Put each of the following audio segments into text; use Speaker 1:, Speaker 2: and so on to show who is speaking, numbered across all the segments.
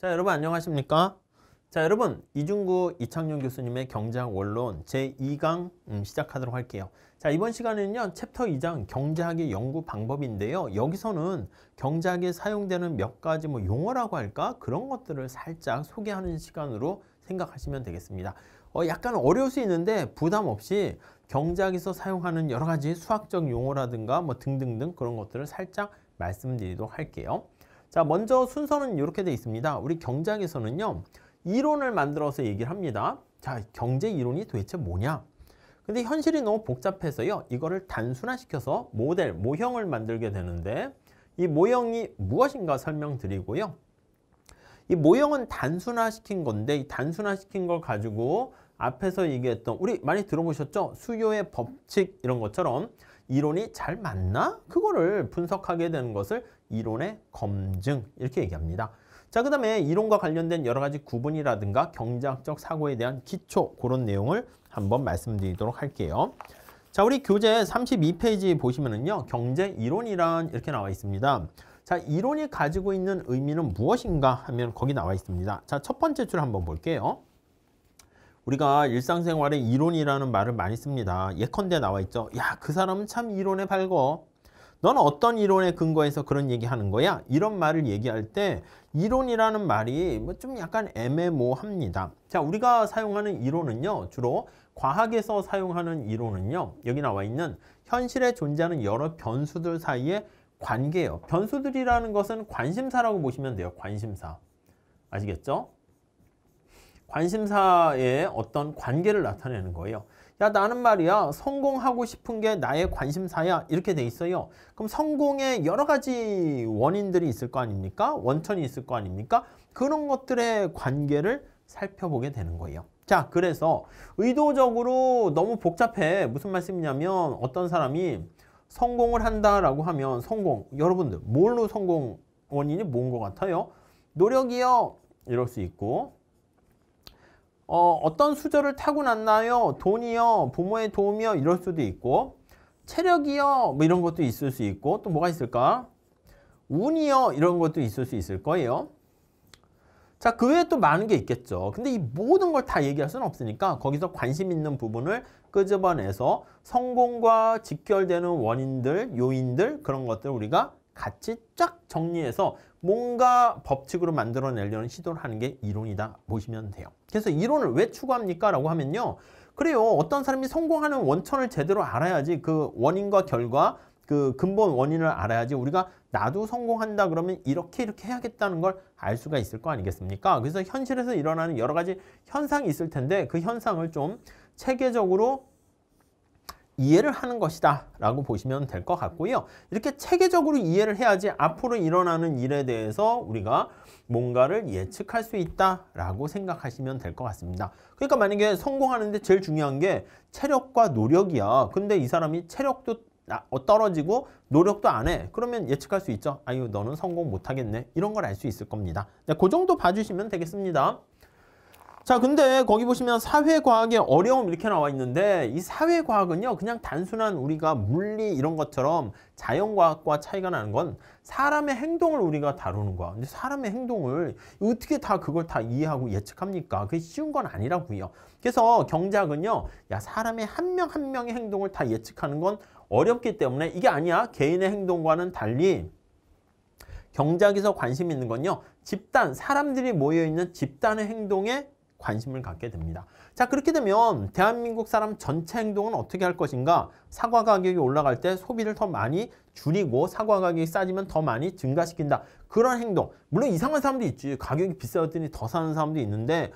Speaker 1: 자, 여러분 안녕하십니까? 자, 여러분 이중구 이창용 교수님의 경제학 원론 제2강 시작하도록 할게요. 자, 이번 시간에는요 챕터 2장 경제학의 연구 방법인데요. 여기서는 경제학에 사용되는 몇 가지 용어라고 할까? 그런 것들을 살짝 소개하는 시간으로 생각하시면 되겠습니다. 약간 어려울 수 있는데 부담 없이 경제학에서 사용하는 여러 가지 수학적 용어라든가 등등등 그런 것들을 살짝 말씀드리도록 할게요. 자, 먼저 순서는 이렇게 되어 있습니다. 우리 경제학에서는요 이론을 만들어서 얘기를 합니다. 자, 경제 이론이 도대체 뭐냐? 근데 현실이 너무 복잡해서요 이거를 단순화시켜서 모델, 모형을 만들게 되는데 이 모형이 무엇인가 설명드리고요. 이 모형은 단순화시킨 건데 이 단순화시킨 걸 가지고 앞에서 얘기했던 우리 많이 들어보셨죠? 수요의 법칙 이런 것처럼 이론이 잘 맞나? 그거를 분석하게 되는 것을 이론의 검증 이렇게 얘기합니다. 자, 그 다음에 이론과 관련된 여러 가지 구분이라든가 경제학적 사고에 대한 기초 그런 내용을 한번 말씀드리도록 할게요. 자, 우리 교재 32페이지 보시면은요 경제 이론이란 이렇게 나와 있습니다. 자, 이론이 가지고 있는 의미는 무엇인가 하면 거기 나와 있습니다. 자, 첫 번째 줄 한번 볼게요. 우리가 일상생활에 이론이라는 말을 많이 씁니다. 예컨대 나와 있죠. 야, 그 사람은 참 이론에 밝어. 너는 어떤 이론에 근거해서 그런 얘기하는 거야? 이런 말을 얘기할 때 이론이라는 말이 좀 약간 애매모호합니다. 자, 우리가 사용하는 이론은요. 주로 과학에서 사용하는 이론은요. 여기 나와 있는 현실에 존재하는 여러 변수들 사이의 관계예요. 변수들이라는 것은 관심사라고 보시면 돼요. 관심사. 아시겠죠? 관심사의 어떤 관계를 나타내는 거예요. 야, 나는 말이야 성공하고 싶은 게 나의 관심사야 이렇게 돼 있어요. 그럼 성공의 여러 가지 원인들이 있을 거 아닙니까? 원천이 있을 거 아닙니까? 그런 것들의 관계를 살펴보게 되는 거예요. 자, 그래서 의도적으로 너무 복잡해. 무슨 말씀이냐면 어떤 사람이 성공을 한다라고 하면 성공, 여러분들 뭘로 성공 원인이 뭔 것 같아요? 노력이요 이럴 수 있고 어떤 수저를 타고났나요? 돈이요? 부모의 도움이요? 이럴 수도 있고 체력이요? 이런 것도 있을 수 있고 또 뭐가 있을까? 운이요? 이런 것도 있을 수 있을 거예요. 자, 그 외에 또 많은 게 있겠죠. 근데 이 모든 걸 다 얘기할 수는 없으니까 거기서 관심 있는 부분을 끄집어내서 성공과 직결되는 원인들, 요인들 그런 것들 우리가 같이 쫙 정리해서 뭔가 법칙으로 만들어내려는 시도를 하는 게 이론이다 보시면 돼요. 그래서 이론을 왜 추구합니까? 라고 하면요. 그래요. 어떤 사람이 성공하는 원천을 제대로 알아야지 그 원인과 결과 그 근본 원인을 알아야지 우리가 나도 성공한다 그러면 이렇게 해야겠다는 걸 알 수가 있을 거 아니겠습니까? 그래서 현실에서 일어나는 여러 가지 현상이 있을 텐데 그 현상을 좀 체계적으로 이해를 하는 것이다 라고 보시면 될 것 같고요. 이렇게 체계적으로 이해를 해야지 앞으로 일어나는 일에 대해서 우리가 뭔가를 예측할 수 있다 라고 생각하시면 될 것 같습니다. 그러니까 만약에 성공하는데 제일 중요한 게 체력과 노력이야. 근데 이 사람이 체력도 떨어지고 노력도 안 해. 그러면 예측할 수 있죠. 아유, 너는 성공 못하겠네. 이런 걸 알 수 있을 겁니다. 네, 그 정도 봐주시면 되겠습니다. 자, 근데 거기 보시면 사회과학의 어려움 이렇게 나와 있는데 이 사회과학은요 그냥 단순한 우리가 물리 이런 것처럼 자연과학과 차이가 나는 건 사람의 행동을 우리가 다루는 거야. 근데 사람의 행동을 어떻게 다 그걸 다 이해하고 예측합니까? 그게 쉬운 건 아니라고요. 그래서 경제학은요 야, 사람의 한 명 한 명의 행동을 다 예측하는 건 어렵기 때문에 이게 아니야. 개인의 행동과는 달리 경제학에서 관심 있는 건요 집단, 사람들이 모여있는 집단의 행동에 관심을 갖게 됩니다. 자, 그렇게 되면 대한민국 사람 전체 행동은 어떻게 할 것인가? 사과 가격이 올라갈 때 소비를 더 많이 줄이고 사과 가격이 싸지면 더 많이 증가시킨다. 그런 행동. 물론 이상한 사람도 있지. 가격이 비싸졌더니 더 사는 사람도 있는데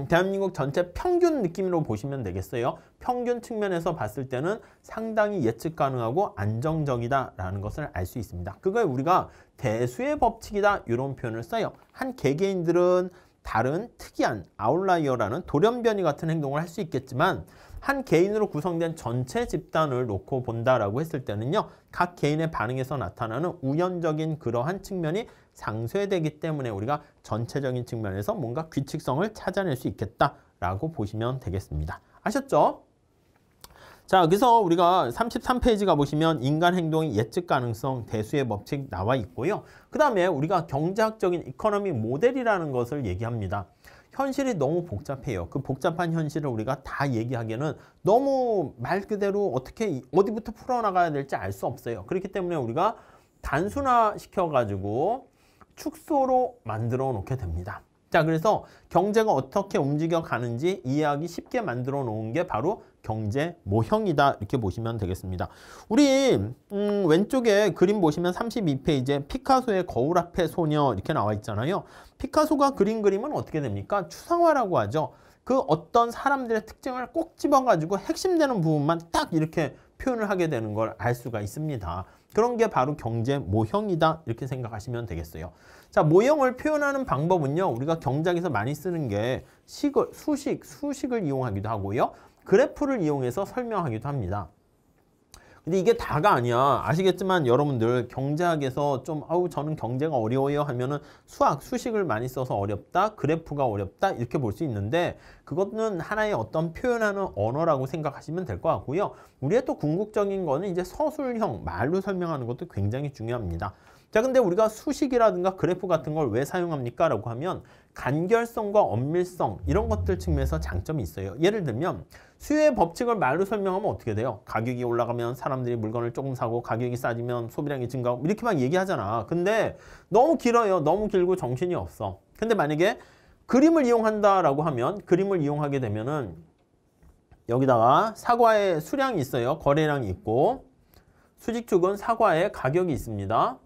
Speaker 1: 대한민국 전체 평균 느낌으로 보시면 되겠어요. 평균 측면에서 봤을 때는 상당히 예측 가능하고 안정적이다라는 것을 알 수 있습니다. 그걸 우리가 대수의 법칙이다 이런 표현을 써요. 한 개개인들은 다른 특이한 아웃라이어라는 돌연변이 같은 행동을 할 수 있겠지만 한 개인으로 구성된 전체 집단을 놓고 본다라고 했을 때는요. 각 개인의 반응에서 나타나는 우연적인 그러한 측면이 상쇄되기 때문에 우리가 전체적인 측면에서 뭔가 규칙성을 찾아낼 수 있겠다라고 보시면 되겠습니다. 아셨죠? 자, 그래서 우리가 33페이지 가보시면 인간 행동의 예측 가능성, 대수의 법칙 나와 있고요. 그 다음에 우리가 경제학적인 이코노미 모델이라는 것을 얘기합니다. 현실이 너무 복잡해요. 그 복잡한 현실을 우리가 다 얘기하기에는 너무 말 그대로 어떻게 어디부터 풀어나가야 될지 알 수 없어요. 그렇기 때문에 우리가 단순화 시켜가지고 축소로 만들어 놓게 됩니다. 자, 그래서 경제가 어떻게 움직여 가는지 이해하기 쉽게 만들어 놓은 게 바로 경제 모형이다, 이렇게 보시면 되겠습니다. 우리 왼쪽에 그림 보시면 32페이지에 피카소의 거울 앞에 소녀 이렇게 나와 있잖아요. 피카소가 그린 그림은 어떻게 됩니까? 추상화라고 하죠. 그 어떤 사람들의 특징을 꼭 집어가지고 핵심되는 부분만 딱 이렇게 표현을 하게 되는 걸 알 수가 있습니다. 그런 게 바로 경제 모형이다, 이렇게 생각하시면 되겠어요. 자, 모형을 표현하는 방법은요, 우리가 경제학에서 많이 쓰는 게 수식을 이용하기도 하고요, 그래프를 이용해서 설명하기도 합니다. 근데 이게 다가 아니야. 아시겠지만 여러분들 경제학에서 좀 저는 경제가 어려워요 하면은 수식을 많이 써서 어렵다, 그래프가 어렵다, 이렇게 볼 수 있는데 그것은 하나의 어떤 표현하는 언어라고 생각하시면 될 것 같고요. 우리의 또 궁극적인 거는 이제 서술형, 말로 설명하는 것도 굉장히 중요합니다. 자, 근데 우리가 수식이라든가 그래프 같은 걸 왜 사용합니까? 라고 하면 간결성과 엄밀성, 이런 것들 측면에서 장점이 있어요. 예를 들면 수요의 법칙을 말로 설명하면 어떻게 돼요? 가격이 올라가면 사람들이 물건을 조금 사고, 가격이 싸지면 소비량이 증가하고, 이렇게 막 얘기하잖아. 근데 너무 길어요. 너무 길고 정신이 없어. 근데 만약에 그림을 이용한다라고 하면, 그림을 이용하게 되면은 여기다가 사과의 수량이 있어요. 거래량이 있고, 수직 축은 사과의 가격이 있습니다.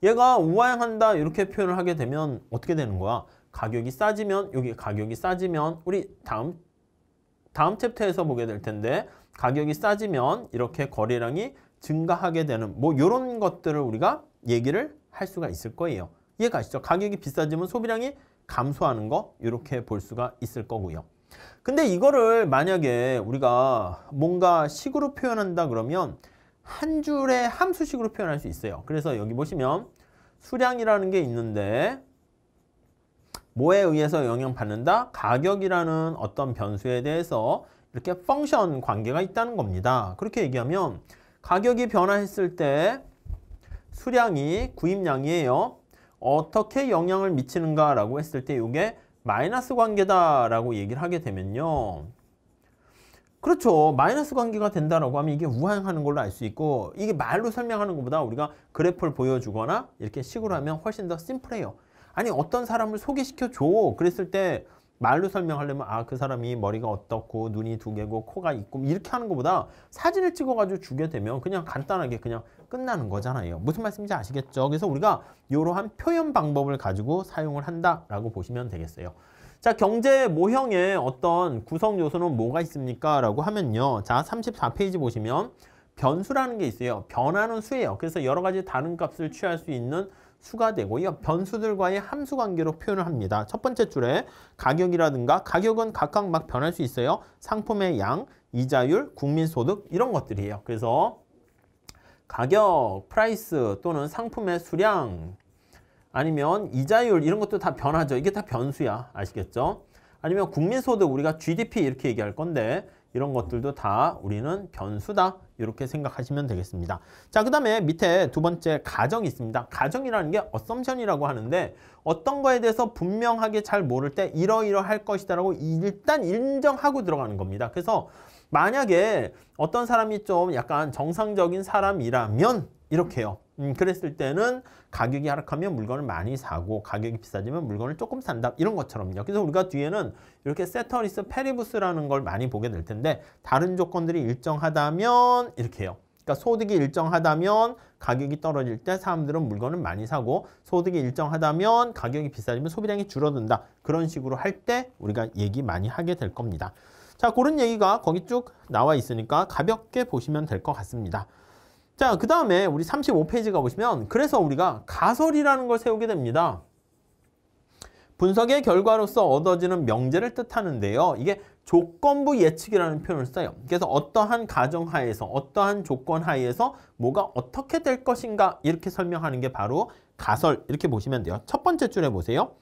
Speaker 1: 얘가 우하향한다, 이렇게 표현을 하게 되면 어떻게 되는 거야? 가격이 싸지면, 여기 가격이 싸지면, 우리 다음 챕터에서 보게 될 텐데, 가격이 싸지면 이렇게 거래량이 증가하게 되는 뭐 이런 것들을 우리가 얘기를 할 수가 있을 거예요. 이해가시죠? 가격이 비싸지면 소비량이 감소하는 거, 이렇게 볼 수가 있을 거고요. 근데 이거를 만약에 우리가 뭔가 식으로 표현한다 그러면 한 줄의 함수식으로 표현할 수 있어요. 그래서 여기 보시면 수량이라는 게 있는데 뭐에 의해서 영향받는다? 가격이라는 어떤 변수에 대해서 이렇게 펑션 관계가 있다는 겁니다. 그렇게 얘기하면 가격이 변화했을 때 수량이 구입량이에요. 어떻게 영향을 미치는가라고 했을 때 이게 마이너스 관계다라고 얘기를 하게 되면요. 그렇죠. 마이너스 관계가 된다라고 하면 이게 우하향하는 걸로 알 수 있고, 이게 말로 설명하는 것보다 우리가 그래프를 보여주거나 이렇게 식으로 하면 훨씬 더 심플해요. 아니, 어떤 사람을 소개시켜줘. 그랬을 때 말로 설명하려면 그 사람이 머리가 어떻고 눈이 2개고 코가 있고 이렇게 하는 것보다 사진을 찍어가지고 주게 되면 그냥 간단하게 그냥 끝나는 거잖아요. 무슨 말씀인지 아시겠죠? 그래서 우리가 이러한 표현 방법을 가지고 사용을 한다라고 보시면 되겠어요. 자, 경제 모형의 어떤 구성 요소는 뭐가 있습니까? 라고 하면요. 자, 34페이지 보시면 변수라는 게 있어요. 변하는 수예요. 그래서 여러 가지 다른 값을 취할 수 있는 수가 되고요. 변수들과의 함수 관계로 표현을 합니다. 첫 번째 줄에 가격이라든가, 가격은 각각 막 변할 수 있어요. 상품의 양, 이자율, 국민소득, 이런 것들이에요. 그래서 가격, 프라이스 또는 상품의 수량, 아니면 이자율, 이런 것도 다 변하죠. 이게 다 변수야. 아시겠죠? 아니면 국민소득, 우리가 GDP 이렇게 얘기할 건데 이런 것들도 다 우리는 변수다, 이렇게 생각하시면 되겠습니다. 자, 그 다음에 밑에 두 번째 가정이 있습니다. 가정이라는 게 어썸션이라고 하는데 어떤 거에 대해서 분명하게 잘 모를 때 이러이러할 것이다 라고 일단 인정하고 들어가는 겁니다. 그래서 만약에 어떤 사람이 좀 약간 정상적인 사람이라면 이렇게요. 그랬을 때는 가격이 하락하면 물건을 많이 사고, 가격이 비싸지면 물건을 조금 산다, 이런 것처럼요. 그래서 우리가 뒤에는 이렇게 세터리스 페리부스라는 걸 많이 보게 될 텐데, 다른 조건들이 일정하다면 이렇게 해요. 그러니까 소득이 일정하다면 가격이 떨어질 때 사람들은 물건을 많이 사고, 소득이 일정하다면 가격이 비싸지면 소비량이 줄어든다. 그런 식으로 할 때 우리가 얘기 많이 하게 될 겁니다. 자, 그런 얘기가 거기 쭉 나와 있으니까 가볍게 보시면 될 것 같습니다. 자, 그 다음에 우리 35페이지 가보시면 그래서 우리가 가설이라는 걸 세우게 됩니다. 분석의 결과로서 얻어지는 명제를 뜻하는데요. 이게 조건부 예측이라는 표현을 써요. 그래서 어떠한 가정하에서, 어떠한 조건하에서 뭐가 어떻게 될 것인가, 이렇게 설명하는 게 바로 가설, 이렇게 보시면 돼요. 첫 번째 줄에 보세요.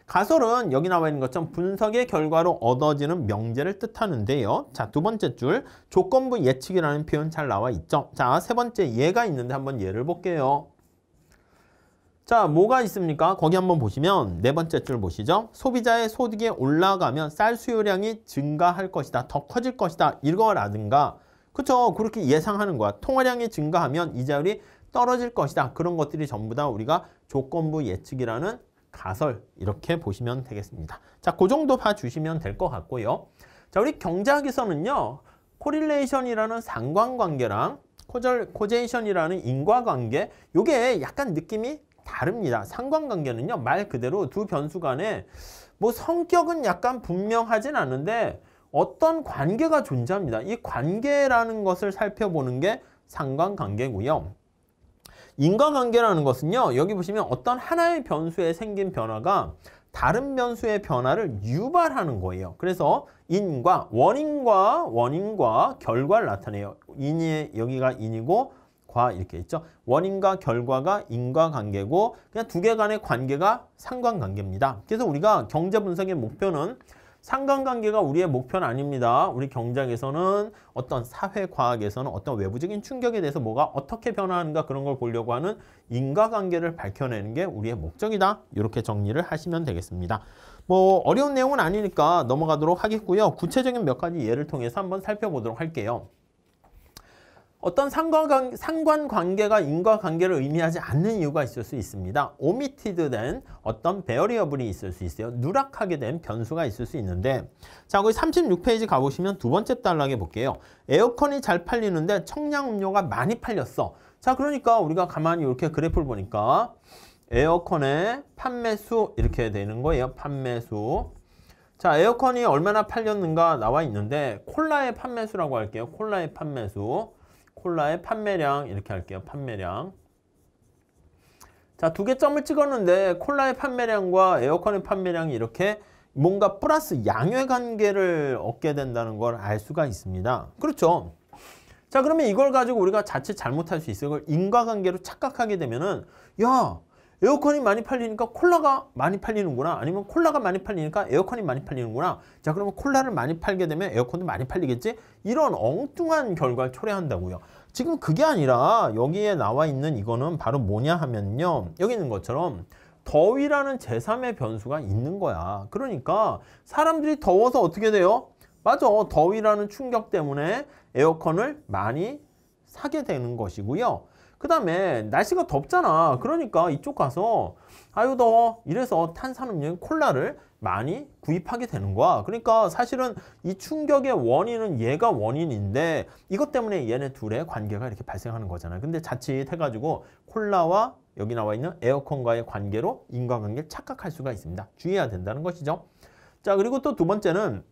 Speaker 1: 가설은 여기 나와 있는 것처럼 분석의 결과로 얻어지는 명제를 뜻하는데요. 자, 두 번째 줄 조건부 예측이라는 표현 잘 나와 있죠. 자, 세 번째 예가 있는데 한번 예를 볼게요. 자, 뭐가 있습니까? 거기 한번 보시면 네 번째 줄 보시죠. 소비자의 소득이 올라가면 쌀 수요량이 증가할 것이다. 더 커질 것이다. 이거라든가 그렇죠. 그렇게 예상하는 거야. 통화량이 증가하면 이자율이 떨어질 것이다. 그런 것들이 전부 다 우리가 조건부 예측이라는 가설 이렇게 보시면 되겠습니다. 자, 그 정도 봐주시면 될 것 같고요. 자, 우리 경제학에서는요. 코릴레이션이라는 상관관계랑 코제이션이라는 인과관계 요게 약간 느낌이 다릅니다. 상관관계는요. 말 그대로 두 변수 간에 뭐 성격은 약간 분명하진 않은데 어떤 관계가 존재합니다. 이 관계라는 것을 살펴보는 게 상관관계고요. 인과관계라는 것은요. 여기 보시면 어떤 하나의 변수에 생긴 변화가 다른 변수의 변화를 유발하는 거예요. 그래서 원인과 결과를 나타내요. 여기가 인이고 과 이렇게 있죠. 원인과 결과가 인과관계고 그냥 두 개 간의 관계가 상관관계입니다. 그래서 우리가 경제 분석의 목표는 상관관계가 우리의 목표는 아닙니다. 우리 경제학에서는 어떤 사회과학에서는 어떤 외부적인 충격에 대해서 뭐가 어떻게 변화하는가 그런 걸 보려고 하는 인과관계를 밝혀내는 게 우리의 목적이다. 이렇게 정리를 하시면 되겠습니다. 뭐 어려운 내용은 아니니까 넘어가도록 하겠고요. 구체적인 몇 가지 예를 통해서 한번 살펴보도록 할게요. 어떤 상관관계가 인과관계를 의미하지 않는 이유가 있을 수 있습니다. 오미티드 된 어떤 베어리어블이 있을 수 있어요. 누락하게 된 변수가 있을 수 있는데 자, 거기 36페이지 가보시면 두 번째 단락에 볼게요. 에어컨이 잘 팔리는데 청량음료가 많이 팔렸어. 자, 그러니까 우리가 가만히 이렇게 그래프를 보니까 에어컨의 판매수 이렇게 되는 거예요. 판매수. 자, 에어컨이 얼마나 팔렸는가 나와 있는데 콜라의 판매수라고 할게요. 콜라의 판매수. 콜라의 판매량 이렇게 할게요. 판매량. 자, 두 개 점을 찍었는데 콜라의 판매량과 에어컨의 판매량이 이렇게 뭔가 플러스 양회 관계를 얻게 된다는 걸 알 수가 있습니다. 그렇죠. 자, 그러면 이걸 가지고 우리가 자칫 잘못할 수 있어요. 이걸 인과관계로 착각하게 되면은 야, 에어컨이 많이 팔리니까 콜라가 많이 팔리는구나. 아니면 콜라가 많이 팔리니까 에어컨이 많이 팔리는구나. 자, 그러면 콜라를 많이 팔게 되면 에어컨도 많이 팔리겠지? 이런 엉뚱한 결과를 초래한다고요. 지금 그게 아니라 여기에 나와 있는 이거는 바로 뭐냐 하면요. 여기 있는 것처럼 더위라는 제3의 변수가 있는 거야. 그러니까 사람들이 더워서 어떻게 돼요? 맞아. 더위라는 충격 때문에 에어컨을 많이 사게 되는 것이고요. 그 다음에 날씨가 덥잖아. 그러니까 이쪽 가서 아유 더워 이래서 탄산음료 콜라를 많이 구입하게 되는 거야. 그러니까 사실은 이 충격의 원인은 얘가 원인인데 이것 때문에 얘네 둘의 관계가 이렇게 발생하는 거잖아요. 근데 자칫 해가지고 콜라와 여기 나와 있는 에어컨과의 관계로 인과관계를 착각할 수가 있습니다. 주의해야 된다는 것이죠. 자, 그리고 또 두 번째는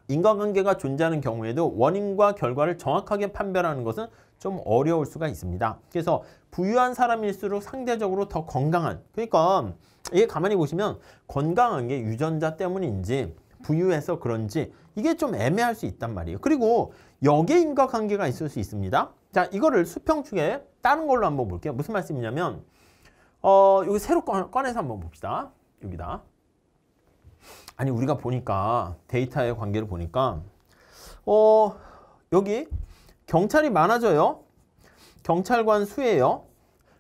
Speaker 1: 인과관계가 존재하는 경우에도 원인과 결과를 정확하게 판별하는 것은 좀 어려울 수가 있습니다. 그래서 부유한 사람일수록 상대적으로 더 건강한, 그러니까 이게 가만히 보시면 건강한 게 유전자 때문인지 부유해서 그런지 이게 좀 애매할 수 있단 말이에요. 그리고 역의 인과관계가 있을 수 있습니다. 자, 이거를 수평축에 다른 걸로 한번 볼게요. 무슨 말씀이냐면 여기 새로 꺼내서 한번 봅시다. 여기다. 아니 우리가 보니까 데이터의 관계를 보니까 여기 경찰이 많아져요. 경찰관 수예요.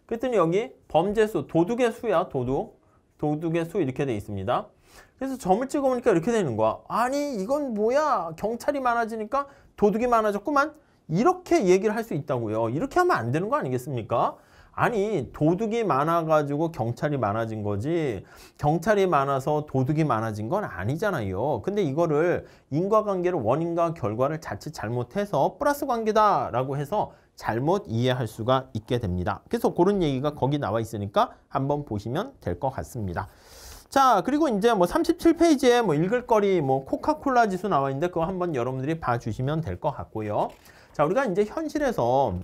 Speaker 1: 그랬더니 여기 범죄수, 도둑의 수야. 도둑의 수 이렇게 돼 있습니다. 그래서 점을 찍어보니까 이렇게 되는 거야. 아니 이건 뭐야. 경찰이 많아지니까 도둑이 많아졌구만. 이렇게 얘기를 할 수 있다고요. 이렇게 하면 안 되는 거 아니겠습니까? 아니 도둑이 많아가지고 경찰이 많아진 거지 경찰이 많아서 도둑이 많아진 건 아니잖아요. 근데 이거를 인과관계를 원인과 결과를 자칫 잘못해서 플러스 관계다 라고 해서 잘못 이해할 수가 있게 됩니다. 그래서 그런 얘기가 거기 나와 있으니까 한번 보시면 될 것 같습니다. 자, 그리고 이제 뭐 37페이지에 뭐 읽을 거리 뭐 코카콜라 지수 나와 있는데 그거 한번 여러분들이 봐주시면 될 것 같고요. 자, 우리가 이제 현실에서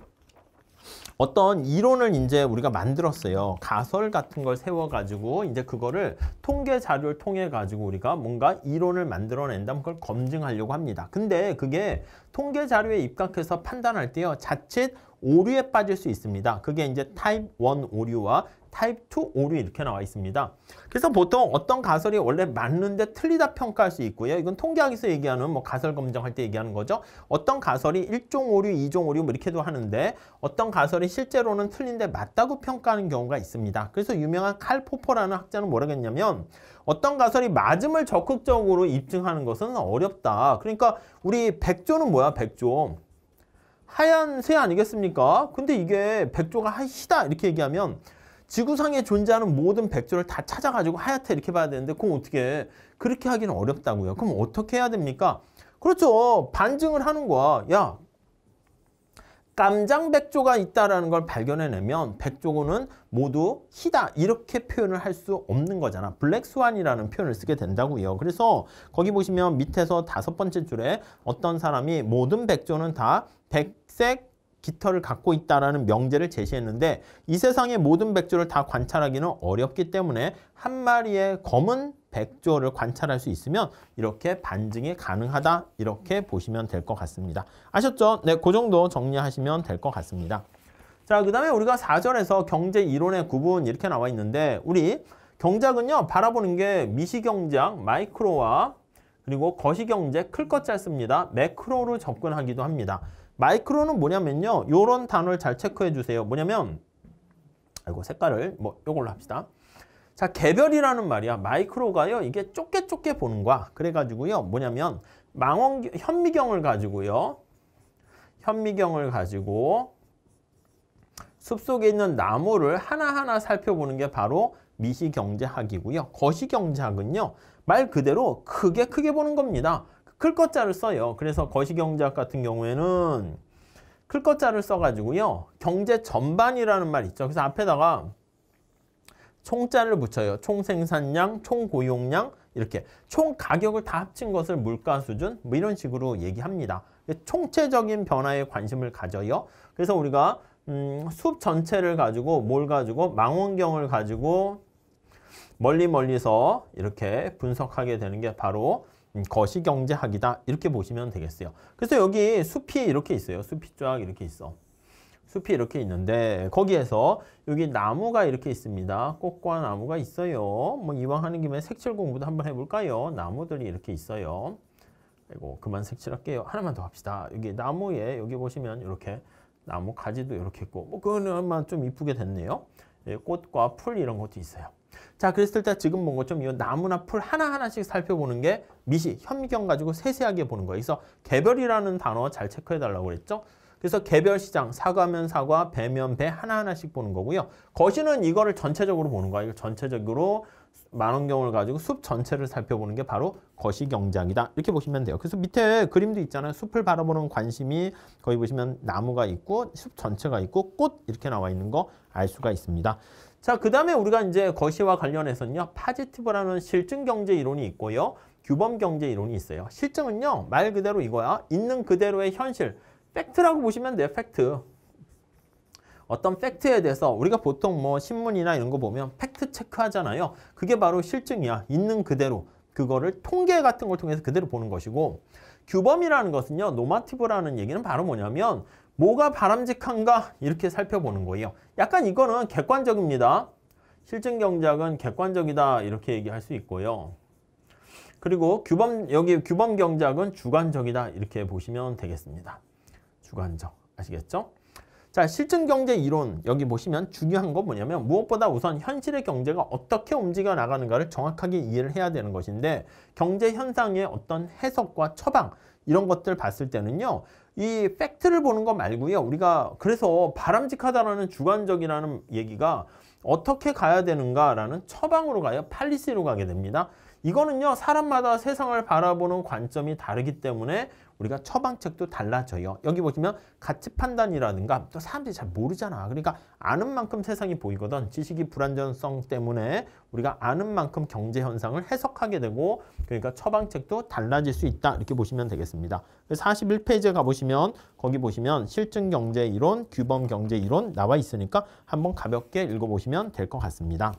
Speaker 1: 어떤 이론을 이제 우리가 만들었어요. 가설 같은 걸 세워가지고 이제 그거를 통계 자료를 통해 가지고 우리가 뭔가 이론을 만들어낸다면 그걸 검증하려고 합니다. 근데 그게 통계 자료에 입각해서 판단할 때요. 자칫 오류에 빠질 수 있습니다. 그게 이제 타입 1 오류와 타입 2 오류 이렇게 나와 있습니다. 그래서 보통 어떤 가설이 원래 맞는데 틀리다 평가할 수 있고요. 이건 통계학에서 얘기하는 뭐 가설 검증할 때 얘기하는 거죠. 어떤 가설이 1종 오류, 2종 오류 뭐 이렇게도 하는데 어떤 가설이 실제로는 틀린데 맞다고 평가하는 경우가 있습니다. 그래서 유명한 칼 포퍼라는 학자는 뭐라고 했냐면 어떤 가설이 맞음을 적극적으로 입증하는 것은 어렵다. 그러니까 우리 백조는 뭐야? 백조. 하얀 새 아니겠습니까? 근데 이게 백조가 희다 이렇게 얘기하면 지구상에 존재하는 모든 백조를 다 찾아가지고 하얗다 이렇게 봐야 되는데 그럼 어떻게 그렇게 하기는 어렵다고요. 그럼 어떻게 해야 됩니까? 그렇죠. 반증을 하는 거야. 야, 깜장 백조가 있다라는 걸 발견해내면 백조는 모두 희다 이렇게 표현을 할 수 없는 거잖아. 블랙스완이라는 표현을 쓰게 된다고요. 그래서 거기 보시면 밑에서 5번째 줄에 어떤 사람이 모든 백조는 다 백색 깃털을 갖고 있다라는 명제를 제시했는데 이 세상의 모든 백조를 다 관찰하기는 어렵기 때문에 한 마리의 검은 백조를 관찰할 수 있으면 이렇게 반증이 가능하다 이렇게 보시면 될 것 같습니다. 아셨죠? 네, 그 정도 정리하시면 될 것 같습니다. 자, 그 다음에 우리가 4절에서 경제 이론의 구분 이렇게 나와 있는데 우리 경작은요 바라보는 게 미시경작, 마이크로와 그리고 거시경제 클 것 짧습니다. 매크로로 접근하기도 합니다. 마이크로는 뭐냐면요. 요런 단어를 잘 체크해 주세요. 뭐냐면 아이고 색깔을 뭐 요걸로 합시다. 자, 개별이라는 말이야. 마이크로가요. 이게 좁게 보는 거야. 그래 가지고요. 뭐냐면 현미경을 가지고요. 현미경을 가지고 숲속에 있는 나무를 하나하나 살펴보는 게 바로 미시경제학이고요. 거시경제학은요. 말 그대로 크게 보는 겁니다. 클 것자를 써요. 그래서 거시경제학 같은 경우에는 클 것자를 써가지고요. 경제 전반이라는 말 있죠. 그래서 앞에다가 총자를 붙여요. 총생산량, 총고용량 이렇게 총 가격을 다 합친 것을 물가 수준 뭐 이런 식으로 얘기합니다. 총체적인 변화에 관심을 가져요. 그래서 우리가 숲 전체를 가지고 뭘 가지고 망원경을 가지고 멀리서 이렇게 분석하게 되는 게 바로 거시경제학이다 이렇게 보시면 되겠어요. 그래서 여기 숲이 이렇게 있어요. 숲이 쫙 이렇게 있어. 숲이 이렇게 있는데 거기에서 여기 나무가 이렇게 있습니다. 꽃과 나무가 있어요. 뭐 이왕 하는 김에 색칠 공부도 한번 해볼까요? 나무들이 이렇게 있어요. 아이고 그만 색칠할게요. 하나만 더 합시다. 여기 나무에 여기 보시면 이렇게 나무 가지도 이렇게 있고 뭐 그거만 좀 이쁘게 됐네요. 꽃과 풀 이런 것도 있어요. 자, 그랬을 때 지금 본 것처럼 이 나무나 풀 하나하나씩 살펴보는 게 미시, 현미경 가지고 세세하게 보는 거예요. 그래서 개별이라는 단어 잘 체크해 달라고 그랬죠. 그래서 개별 시장, 사과면 사과, 배면 배 하나하나씩 보는 거고요. 거시는 이거를 전체적으로 보는 거예요. 전체적으로 망원경을 가지고 숲 전체를 살펴보는 게 바로 거시경제학이다. 이렇게 보시면 돼요. 그래서 밑에 그림도 있잖아요. 숲을 바라보는 관심이 거기 보시면 나무가 있고 숲 전체가 있고 꽃 이렇게 나와 있는 거 알 수가 있습니다. 자, 그 다음에 우리가 이제 거시와 관련해서는요. 파지티브라는 실증 경제 이론이 있고요. 규범 경제 이론이 있어요. 실증은요. 말 그대로 이거야. 있는 그대로의 현실. 팩트라고 보시면 돼요. 팩트. 어떤 팩트에 대해서 우리가 보통 뭐 신문이나 이런 거 보면 팩트 체크하잖아요. 그게 바로 실증이야. 있는 그대로. 그거를 통계 같은 걸 통해서 그대로 보는 것이고 규범이라는 것은요. 노마티브라는 얘기는 바로 뭐냐면 뭐가 바람직한가 이렇게 살펴보는 거예요. 약간 이거는 객관적입니다. 실증 경제학은 객관적이다 이렇게 얘기할 수 있고요. 그리고 여기 규범 경제학은 주관적이다 이렇게 보시면 되겠습니다. 주관적 아시겠죠? 자, 실증 경제 이론 여기 보시면 중요한 건 뭐냐면 무엇보다 우선 현실의 경제가 어떻게 움직여 나가는가를 정확하게 이해를 해야 되는 것인데 경제 현상의 어떤 해석과 처방 이런 것들 봤을 때는요. 이 팩트를 보는 거 말고요. 우리가 그래서 바람직하다라는 주관적이라는 얘기가 어떻게 가야 되는가라는 처방으로 가요. 팔리시로 가게 됩니다. 이거는요. 사람마다 세상을 바라보는 관점이 다르기 때문에 우리가 처방책도 달라져요. 여기 보시면 가치 판단이라든가 또 사람들이 잘 모르잖아. 그러니까 아는 만큼 세상이 보이거든. 지식이 불완전성 때문에 우리가 아는 만큼 경제 현상을 해석하게 되고 그러니까 처방책도 달라질 수 있다. 이렇게 보시면 되겠습니다. 41페이지에 가보시면 거기 보시면 실증 경제 이론, 규범 경제 이론 나와 있으니까 한번 가볍게 읽어보시면 될 것 같습니다.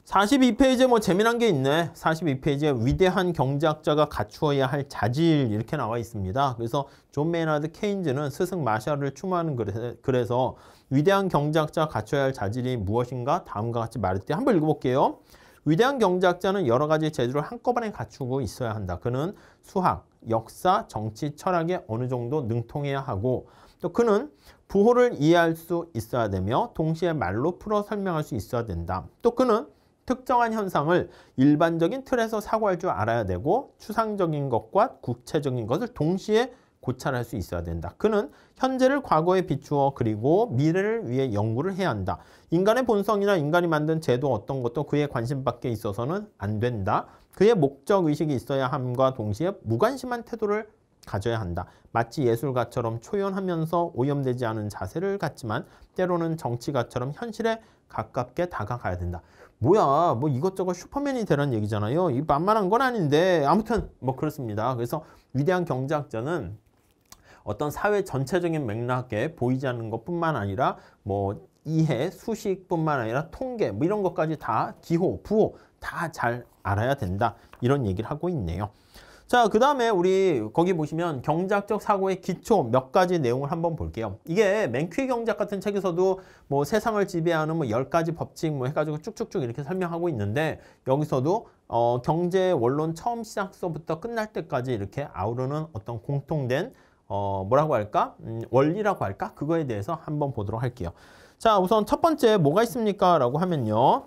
Speaker 1: 42페이지에 뭐 재미난 게 있네. 42페이지에 위대한 경제학자가 갖추어야 할 자질 이렇게 나와 있습니다. 그래서 존 메이나드 케인즈는 스승 마샬을 추모하는 그래서 위대한 경제학자가 갖춰야 할 자질이 무엇인가 다음과 같이 말했대. 한번 읽어볼게요. 위대한 경제학자는 여러 가지 재주를 한꺼번에 갖추고 있어야 한다. 그는 수학, 역사, 정치, 철학에 어느 정도 능통해야 하고 또 그는 부호를 이해할 수 있어야 되며 동시에 말로 풀어 설명할 수 있어야 된다. 또 그는 특정한 현상을 일반적인 틀에서 사고할 줄 알아야 되고 추상적인 것과 구체적인 것을 동시에 고찰할 수 있어야 된다. 그는 현재를 과거에 비추어 그리고 미래를 위해 연구를 해야 한다. 인간의 본성이나 인간이 만든 제도 어떤 것도 그의 관심 밖에 있어서는 안 된다. 그의 목적의식이 있어야 함과 동시에 무관심한 태도를 가져야 한다. 마치 예술가처럼 초연하면서 오염되지 않은 자세를 갖지만 때로는 정치가처럼 현실에 가깝게 다가가야 된다. 뭐야, 뭐 이것저것 슈퍼맨이 되라는 얘기잖아요. 이 만만한 건 아닌데 아무튼 뭐 그렇습니다. 그래서 위대한 경제학자는 어떤 사회 전체적인 맥락에 보이지 않는 것뿐만 아니라 뭐 이해, 수식뿐만 아니라 통계 뭐 이런 것까지 다 기호, 부호 다 잘 알아야 된다. 이런 얘기를 하고 있네요. 자, 그 다음에 우리 거기 보시면 경제학적 사고의 기초 몇 가지 내용을 한번 볼게요. 이게 맨퀴 경제학 같은 책에서도 뭐 세상을 지배하는 뭐 10가지 법칙 뭐 해가지고 쭉쭉쭉 이렇게 설명하고 있는데 여기서도 경제 원론 처음 시작서부터 끝날 때까지 이렇게 아우르는 어떤 공통된 뭐라고 할까? 원리라고 할까? 그거에 대해서 한번 보도록 할게요. 자, 우선 첫 번째 뭐가 있습니까? 라고 하면요.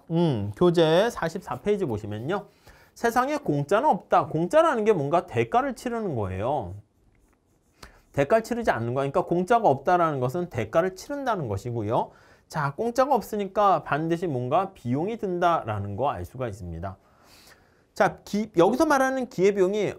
Speaker 1: 교재 44페이지 보시면요. 세상에 공짜는 없다. 공짜라는 게 뭔가 대가를 치르는 거예요. 대가를 치르지 않는 거니까 공짜가 없다라는 것은 대가를 치른다는 것이고요. 자, 공짜가 없으니까 반드시 뭔가 비용이 든다라는 거 알 수가 있습니다. 자, 여기서 말하는 기회비용이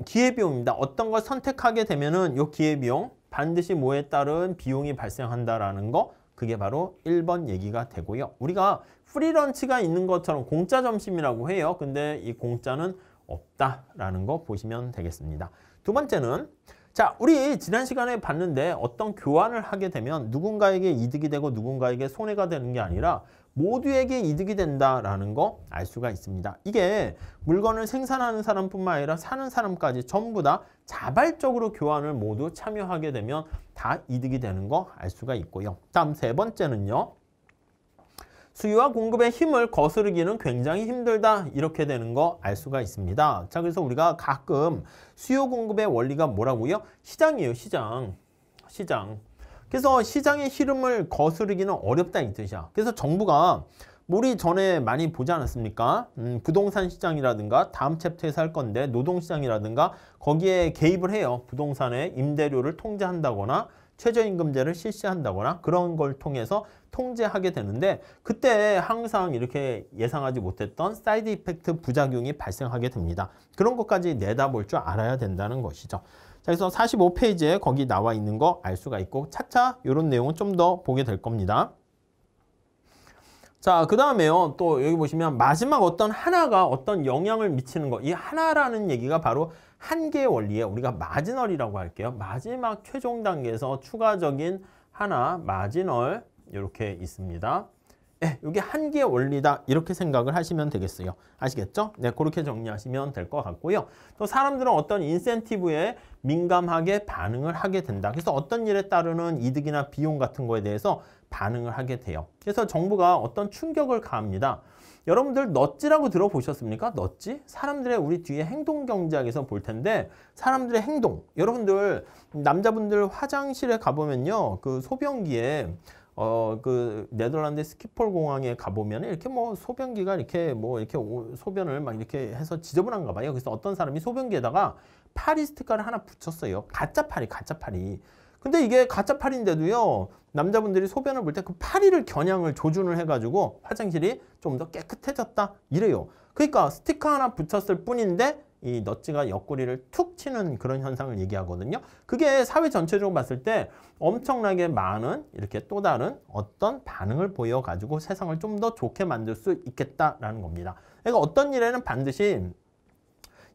Speaker 1: 기회비용입니다. 어떤 걸 선택하게 되면은 이 기회비용 반드시 뭐에 따른 비용이 발생한다라는 거 그게 바로 1번 얘기가 되고요. 우리가 프리런치가 있는 것처럼 공짜 점심이라고 해요. 근데 이 공짜는 없다라는 거 보시면 되겠습니다. 두 번째는 자, 우리 지난 시간에 봤는데 어떤 교환을 하게 되면 누군가에게 이득이 되고 누군가에게 손해가 되는 게 아니라 모두에게 이득이 된다라는 거 알 수가 있습니다. 이게 물건을 생산하는 사람뿐만 아니라 사는 사람까지 전부 다 자발적으로 교환을 모두 참여하게 되면 다 이득이 되는 거 알 수가 있고요. 다음 세 번째는요. 수요와 공급의 힘을 거스르기는 굉장히 힘들다. 이렇게 되는 거 알 수가 있습니다. 자, 그래서 우리가 가끔 수요 공급의 원리가 뭐라고요? 시장이에요, 시장. 그래서 시장의 흐름을 거스르기는 어렵다 이 뜻이야. 그래서 정부가 우리 전에 많이 보지 않았습니까? 부동산 시장이라든가 다음 챕터에서 할 건데 노동시장이라든가 거기에 개입을 해요. 부동산의 임대료를 통제한다거나 최저임금제를 실시한다거나 그런 걸 통해서 통제하게 되는데 그때 항상 이렇게 예상하지 못했던 사이드 이펙트 부작용이 발생하게 됩니다. 그런 것까지 내다볼 줄 알아야 된다는 것이죠. 자, 그래서 45페이지에 거기 나와 있는 거 알 수가 있고 차차 이런 내용은 좀 더 보게 될 겁니다. 자, 그 다음에요. 또 여기 보시면 마지막 어떤 하나가 어떤 영향을 미치는 거. 이 하나라는 얘기가 바로 한계의 원리에 우리가 마지널이라고 할게요. 마지막 최종 단계에서 추가적인 하나, 마지널 이렇게 있습니다. 네, 이게 한계의 원리다 이렇게 생각을 하시면 되겠어요. 아시겠죠? 네, 그렇게 정리하시면 될 것 같고요. 또 사람들은 어떤 인센티브에 민감하게 반응을 하게 된다. 그래서 어떤 일에 따르는 이득이나 비용 같은 거에 대해서 반응을 하게 돼요. 그래서 정부가 어떤 충격을 가합니다. 여러분들 넛지라고 들어보셨습니까? 넛지? 사람들의 우리 뒤에 행동경제학에서 볼 텐데 사람들의 행동. 여러분들 남자분들 화장실에 가보면요. 그 소변기에 그 네덜란드 스키폴 공항에 가보면 이렇게 뭐 소변기가 이렇게 뭐 이렇게 소변을 막 이렇게 해서 지저분한가 봐요. 그래서 어떤 사람이 소변기에다가 파리 스티커를 하나 붙였어요. 가짜 파리. 근데 이게 가짜 파리인데도요. 남자분들이 소변을 볼 때 그 파리를 겨냥을 조준을 해가지고 화장실이 좀 더 깨끗해졌다 이래요. 그러니까 스티커 하나 붙였을 뿐인데 이 넛지가 옆구리를 툭 치는 그런 현상을 얘기하거든요. 그게 사회 전체적으로 봤을 때 엄청나게 많은 이렇게 또 다른 어떤 반응을 보여가지고 세상을 좀 더 좋게 만들 수 있겠다라는 겁니다. 그러니까 어떤 일에는 반드시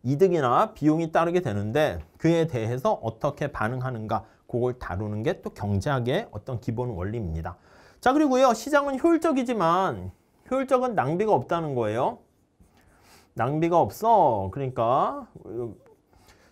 Speaker 1: 이득이나 비용이 따르게 되는데 그에 대해서 어떻게 반응하는가 그걸 다루는 게 또 경제학의 어떤 기본 원리입니다. 자, 그리고요. 시장은 효율적이지만 효율적은 낭비가 없다는 거예요. 낭비가 없어. 그러니까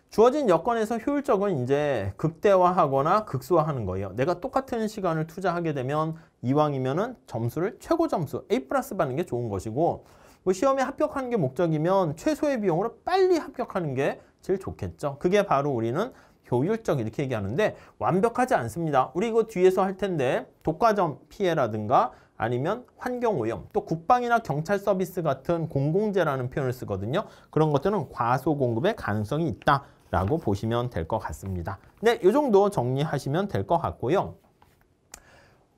Speaker 1: 주어진 여건에서 효율적은 이제 극대화하거나 극소화하는 거예요. 내가 똑같은 시간을 투자하게 되면 이왕이면은 점수를 최고 점수 A+ 받는 게 좋은 것이고, 뭐 시험에 합격하는 게 목적이면 최소의 비용으로 빨리 합격하는 게 제일 좋겠죠. 그게 바로 우리는 효율적 이렇게 얘기하는데 완벽하지 않습니다. 우리 이거 뒤에서 할 텐데 독과점 피해라든가 아니면 환경오염, 또 국방이나 경찰 서비스 같은 공공재라는 표현을 쓰거든요. 그런 것들은 과소공급의 가능성이 있다라고 보시면 될 것 같습니다. 네, 이 정도 정리하시면 될 것 같고요.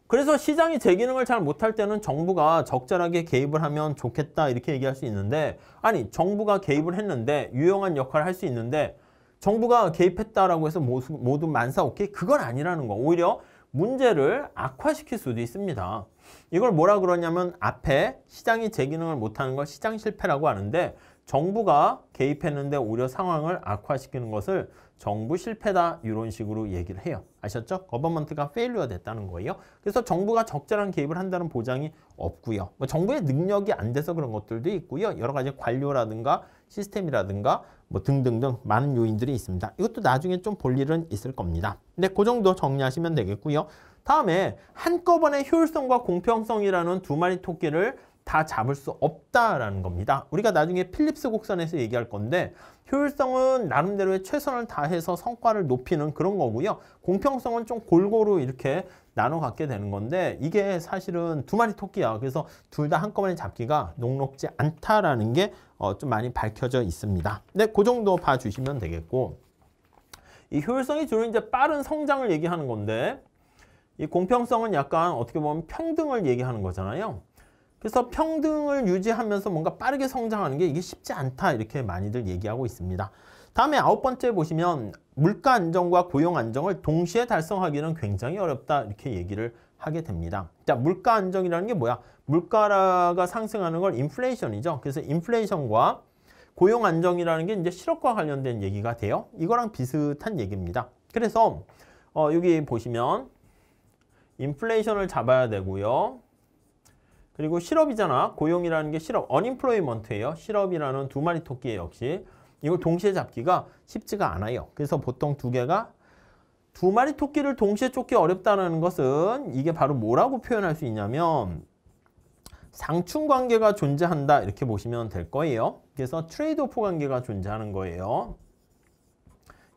Speaker 1: 그래서 시장이 제 기능을 잘 못할 때는 정부가 적절하게 개입을 하면 좋겠다 이렇게 얘기할 수 있는데, 아니 정부가 개입을 했는데 유용한 역할을 할 수 있는데 정부가 개입했다라고 해서 모두 만사오케이? 그건 아니라는 거. 오히려 문제를 악화시킬 수도 있습니다. 이걸 뭐라 그러냐면 앞에 시장이 제 기능을 못하는 걸 시장 실패라고 하는데, 정부가 개입했는데 오히려 상황을 악화시키는 것을 정부 실패다 이런 식으로 얘기를 해요. 아셨죠? 거버먼트가 페일리어 됐다는 거예요. 그래서 정부가 적절한 개입을 한다는 보장이 없고요. 뭐 정부의 능력이 안 돼서 그런 것들도 있고요. 여러 가지 관료라든가 시스템이라든가 뭐 등등등 많은 요인들이 있습니다. 이것도 나중에 좀 볼 일은 있을 겁니다. 근데 그 정도 정리하시면 되겠고요. 다음에 한꺼번에 효율성과 공평성이라는 두 마리 토끼를 다 잡을 수 없다라는 겁니다. 우리가 나중에 필립스 곡선에서 얘기할 건데, 효율성은 나름대로의 최선을 다해서 성과를 높이는 그런 거고요. 공평성은 좀 골고루 이렇게 나눠 갖게 되는 건데, 이게 사실은 두 마리 토끼야. 그래서 둘 다 한꺼번에 잡기가 녹록지 않다라는 게 좀 많이 밝혀져 있습니다. 네, 그 정도 봐주시면 되겠고, 이 효율성이 주로 이제 빠른 성장을 얘기하는 건데, 이 공평성은 약간 어떻게 보면 평등을 얘기하는 거잖아요. 그래서 평등을 유지하면서 뭔가 빠르게 성장하는 게 이게 쉽지 않다 이렇게 많이들 얘기하고 있습니다. 다음에 9번째 보시면 물가 안정과 고용 안정을 동시에 달성하기는 굉장히 어렵다 이렇게 얘기를 하게 됩니다. 자, 물가 안정이라는 게 뭐야? 물가가 상승하는 걸 인플레이션이죠. 그래서 인플레이션과 고용 안정이라는 게 이제 실업과 관련된 얘기가 돼요. 이거랑 비슷한 얘기입니다. 그래서 여기 보시면 인플레이션을 잡아야 되고요. 그리고 실업이잖아. 고용이라는 게 실업, unemployment예요. 실업이라는 두 마리 토끼에 역시 이걸 동시에 잡기가 쉽지가 않아요. 그래서 보통 두 마리 토끼를 동시에 쫓기 어렵다는 것은 이게 바로 뭐라고 표현할 수 있냐면 상충 관계가 존재한다 이렇게 보시면 될 거예요. 그래서 트레이드오프 관계가 존재하는 거예요.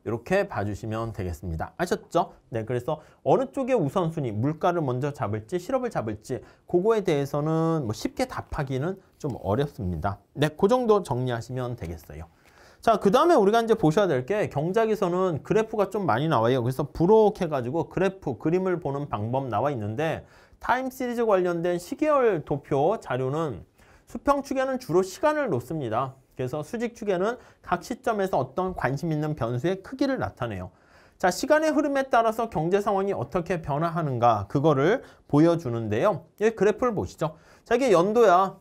Speaker 1: 이렇게 봐주시면 되겠습니다. 아셨죠? 네, 그래서 어느 쪽의 우선순위, 물가를 먼저 잡을지 실업을 잡을지 그거에 대해서는 뭐 쉽게 답하기는 좀 어렵습니다. 네, 그 정도 정리하시면 되겠어요. 자, 그 다음에 우리가 이제 보셔야 될 게 경작에서는 그래프가 좀 많이 나와요. 그래서 부록해가지고 그래프, 그림을 보는 방법 나와 있는데, 타임 시리즈 관련된 시계열 도표 자료는 수평축에는 주로 시간을 놓습니다. 그래서 수직축에는 각 시점에서 어떤 관심 있는 변수의 크기를 나타내요. 자, 시간의 흐름에 따라서 경제 상황이 어떻게 변화하는가 그거를 보여주는데요. 이 그래프를 보시죠. 자, 이게 연도야.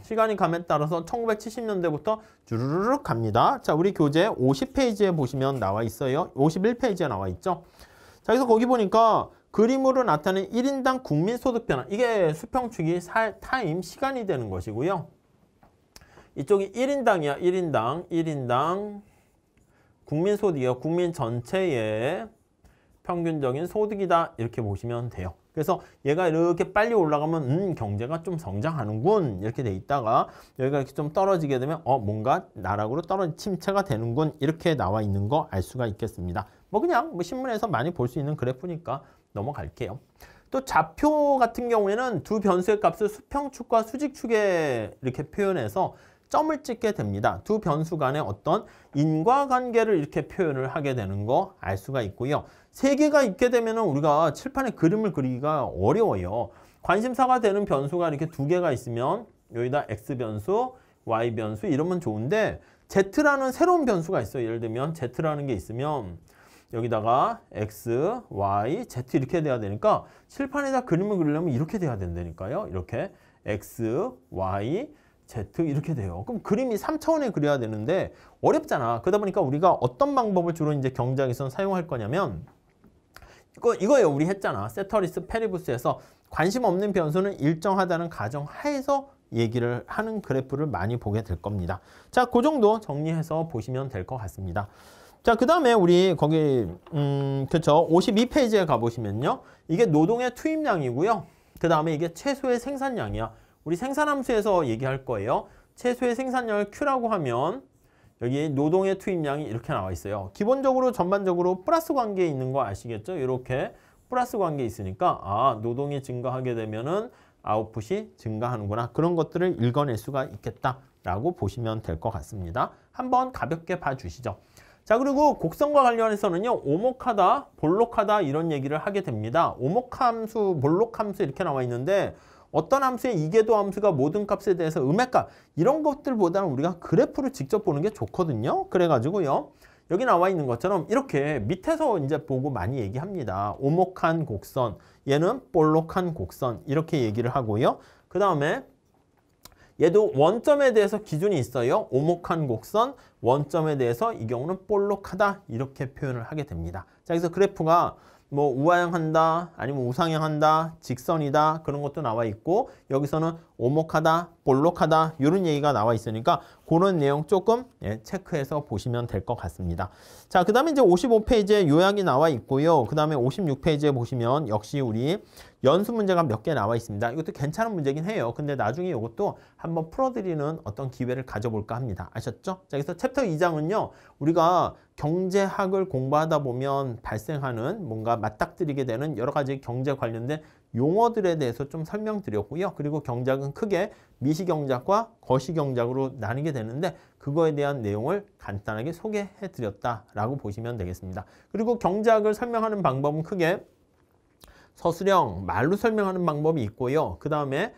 Speaker 1: 시간이 감에 따라서 1970년대부터 주르륵 갑니다. 자, 우리 교재 50페이지에 보시면 나와 있어요. 51페이지에 나와 있죠. 자, 그래서 거기 보니까 그림으로 나타낸 1인당 국민소득 변화. 이게 수평축이 타임, 시간이 되는 것이고요. 이쪽이 1인당이야. 1인당 국민소득이요. 국민 전체의 평균적인 소득이다. 이렇게 보시면 돼요. 그래서 얘가 이렇게 빨리 올라가면 경제가 좀 성장하는군 이렇게 돼 있다가 여기가 이렇게 좀 떨어지게 되면 뭔가 나락으로 침체가 되는군 이렇게 나와 있는 거 알 수가 있겠습니다. 뭐 그냥 뭐 신문에서 많이 볼 수 있는 그래프니까 넘어갈게요. 또 좌표 같은 경우에는 두 변수의 값을 수평축과 수직축에 이렇게 표현해서 점을 찍게 됩니다. 두 변수 간의 어떤 인과관계를 이렇게 표현을 하게 되는 거 알 수가 있고요. 세 개가 있게 되면 우리가 칠판에 그림을 그리기가 어려워요. 관심사가 되는 변수가 이렇게 두 개가 있으면 여기다 X변수, Y변수 이러면 좋은데 Z라는 새로운 변수가 있어요. 예를 들면 Z라는 게 있으면 여기다가 X, Y, Z 이렇게 돼야 되니까 칠판에다 그림을 그리려면 이렇게 돼야 된다니까요. 이렇게 X, Y, Z 이렇게 돼요. 그럼 그림이 3차원에 그려야 되는데 어렵잖아. 그러다 보니까 우리가 어떤 방법을 주로 이제 경작에서는 사용할 거냐면 이거예요. 우리 했잖아. 세터리스 페리부스에서 관심 없는 변수는 일정하다는 가정 하에서 얘기를 하는 그래프를 많이 보게 될 겁니다. 자, 그 정도 정리해서 보시면 될 것 같습니다. 자, 그 다음에 우리 거기 그쵸, 52페이지에 가보시면요. 이게 노동의 투입량이고요. 그 다음에 이게 최소의 생산량이야. 우리 생산함수에서 얘기할 거예요. 최소의 생산량을 Q라고 하면 여기 노동의 투입량이 이렇게 나와 있어요. 기본적으로 전반적으로 플러스 관계에 있는 거 아시겠죠? 이렇게 플러스 관계에 있으니까 아, 노동이 증가하게 되면은 아웃풋이 증가하는구나. 그런 것들을 읽어낼 수가 있겠다라고 보시면 될 것 같습니다. 한번 가볍게 봐주시죠. 자, 그리고 곡선과 관련해서는요. 오목하다, 볼록하다 이런 얘기를 하게 됩니다. 오목함수, 볼록함수 이렇게 나와 있는데 어떤 함수의 이계도 함수가 모든 값에 대해서 음액값 이런 것들보다는 우리가 그래프를 직접 보는 게 좋거든요. 그래가지고요. 여기 나와 있는 것처럼 이렇게 밑에서 이제 보고 많이 얘기합니다. 오목한 곡선, 얘는 볼록한 곡선 이렇게 얘기를 하고요. 그 다음에 얘도 원점에 대해서 기준이 있어요. 오목한 곡선, 원점에 대해서 이 경우는 볼록하다 이렇게 표현을 하게 됩니다. 자, 그래서 그래프가 뭐 우하향한다, 아니면 우상향한다, 직선이다 그런 것도 나와 있고 여기서는 오목하다, 볼록하다 이런 얘기가 나와 있으니까 그런 내용 조금 체크해서 보시면 될 것 같습니다. 자, 그 다음에 이제 55페이지에 요약이 나와 있고요. 그 다음에 56페이지에 보시면 역시 우리 연수 문제가 몇 개 나와 있습니다. 이것도 괜찮은 문제긴 해요. 근데 나중에 이것도 한번 풀어드리는 어떤 기회를 가져볼까 합니다. 아셨죠? 자, 그래서 챕터 2장은요. 우리가 경제학을 공부하다 보면 발생하는 뭔가 맞닥뜨리게 되는 여러 가지 경제 관련된 용어들에 대해서 좀 설명드렸고요. 그리고 경제학은 크게 미시경제학과 거시경제학으로 나뉘게 되는데 그거에 대한 내용을 간단하게 소개해드렸다라고 보시면 되겠습니다. 그리고 경제학을 설명하는 방법은 크게 서술형, 말로 설명하는 방법이 있고요. 그 다음에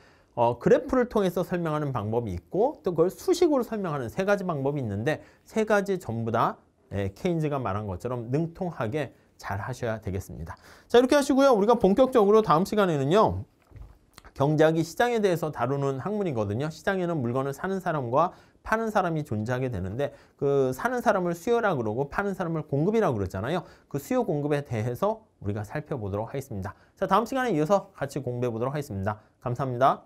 Speaker 1: 그래프를 통해서 설명하는 방법이 있고 또 그걸 수식으로 설명하는 세 가지 방법이 있는데 세 가지 전부 다 케인즈가 말한 것처럼 능통하게 잘 하셔야 되겠습니다. 자, 이렇게 하시고요. 우리가 본격적으로 다음 시간에는요. 경제학이 시장에 대해서 다루는 학문이거든요. 시장에는 물건을 사는 사람과 파는 사람이 존재하게 되는데 그 사는 사람을 수요라고 그러고 파는 사람을 공급이라고 그러잖아요. 그 수요 공급에 대해서 우리가 살펴보도록 하겠습니다. 자, 다음 시간에 이어서 같이 공부해 보도록 하겠습니다. 감사합니다.